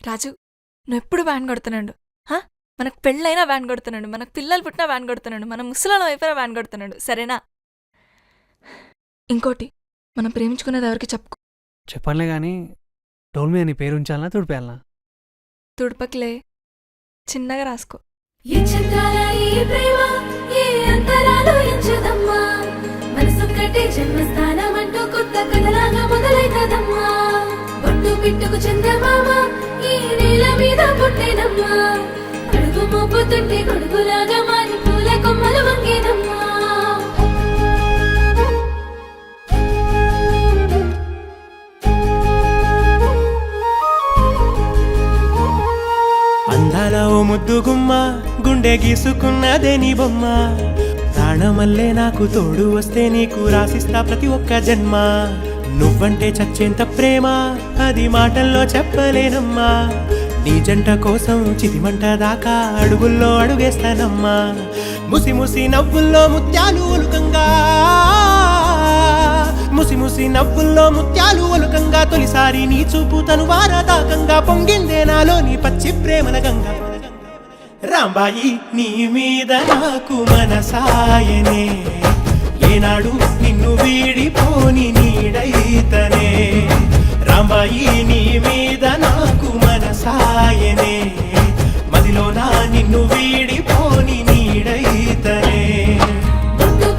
రాజు, నువ్వెప్పుడు వ్యాన్ కొడుతున్నాడు. మనకు పెళ్ళైనా వ్యాన్ కొడుతున్నాడు, మనకు పిల్లలు పుట్టినా వ్యాన్ కొడుతున్నాడు, మన ముసలాల వైపున వ్యాన్ కొడుతున్నాడు. సరేనా? ఇంకోటి, మనం ప్రేమించుకునేది ఎవరికి చెప్పుకో. చెప్పనులే కానీ డోల్ మీద నీ పేరు ఉంచాలనా తుడిపేయాలనా? తుడపకిలే, చిన్నగా రాసుకో. పిట్టుకు చందమామ ఈ నేల మీద పుట్టేనమ్మా, అడుగు మోపుతుంటే గొడుగులాగా మారి పూల కొమ్మలు వంగేనమ్మా. అందాల ఓ ముద్దు గుమ్మ, గుండె గీసుకున్నదే నీ బొమ్మ. ప్రాణమల్లే నాకు తోడు వస్తే నీకు రాసిస్తా ప్రతి ఒక్క జన్మ. నువ్వంటే చచ్చేంత ప్రేమ అది మాటల్లో చెప్పలేనమ్మా. నీ జంట కోసం చితిమంట దాకా అడుగుల్లో అడుగేస్తానమ్మా. ముసి ముసి నవ్వుల్లో ముత్యాలు ఒలుకంగా, ముసి ముసి నవ్వుల్లో ముత్యాలు ఒలుకంగా, తొలిసారి నీ చూపు తను వారదాకంగా పొంగిందే నాలో నీ పచ్చి ప్రేమల గంగా. రాంబాయి నీ మీద నాకు మనసాయనే, ఏనాడు నిన్ను వీడిపోని నీడైతనే. రాంబాయి నీ మీద నాకు మనసాయనే, మదిలోనా నిన్ను వీడిపోని నీడైతనే.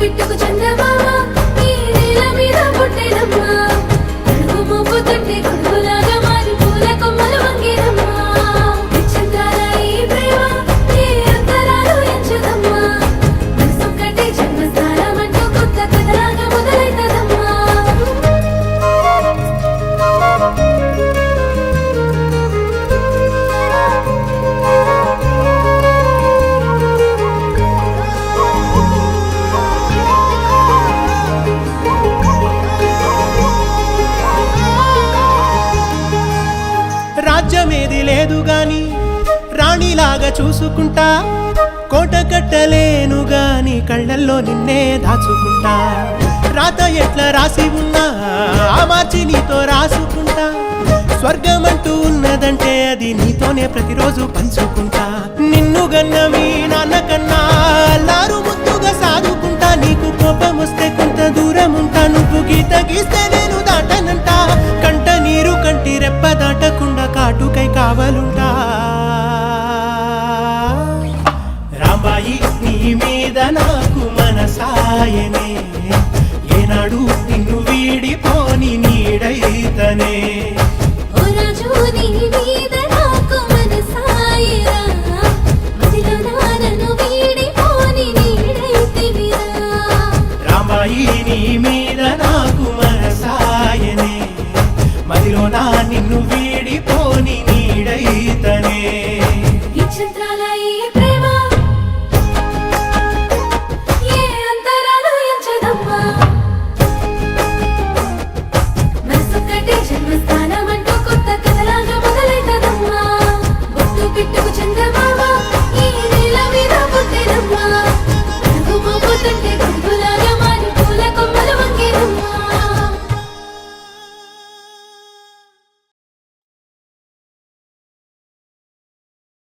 పిట్టుకు చందమామ ఈ నేల మీద పుట్టేనమ్మా, అడుగు మోపుతుంటే గొడుగులాగా మారి పూల కొమ్మలు వంగేనమ్మా. చందాల ఈ ప్రేమ ఏ అంతరాలు ఎంచదమ్మా, మనసొక్కటే జన్మస్థానం అంటూ కొత్త కథలాగా మొదలైతదమ్మా. రాజ్యమేది లేదు గాని రాణిలాగా చూసుకుంటా, కోట కట్టలేను గాని కళ్ళల్లో నిన్నే దాచుకుంటా. రాత ఎట్లా రాసి ఉన్నా ఆ మార్చి నీతో రాసుకుంటా. స్వర్గమంటూ ఉన్నదంటే అది నీతోనే ప్రతిరోజు పంచుకుంటా. నిన్ను గన్న మీ నాన్న కన్నా అల్లారు ముద్దుగా సాదుకుంటా. నీకు కోపం వస్తే కొంత దూరం ఉంటా, నువ్వు గీత గీస్తే నేను దాటనంటా. కంట నీరు కంటి రెప్ప దాటకుండా కాటుకై కావలుంటా. రాంబాయి నీ మీద నాకు మనసాయనే, ఏనాడు నిన్ను వీడిపోని నీడైతనే. ఓ రాజు నీ మీద నాకు మనసాయరా, మదిలోనా నన్ను వీడిపోని నీడైతివిరా. రాంబాయి నీ మీద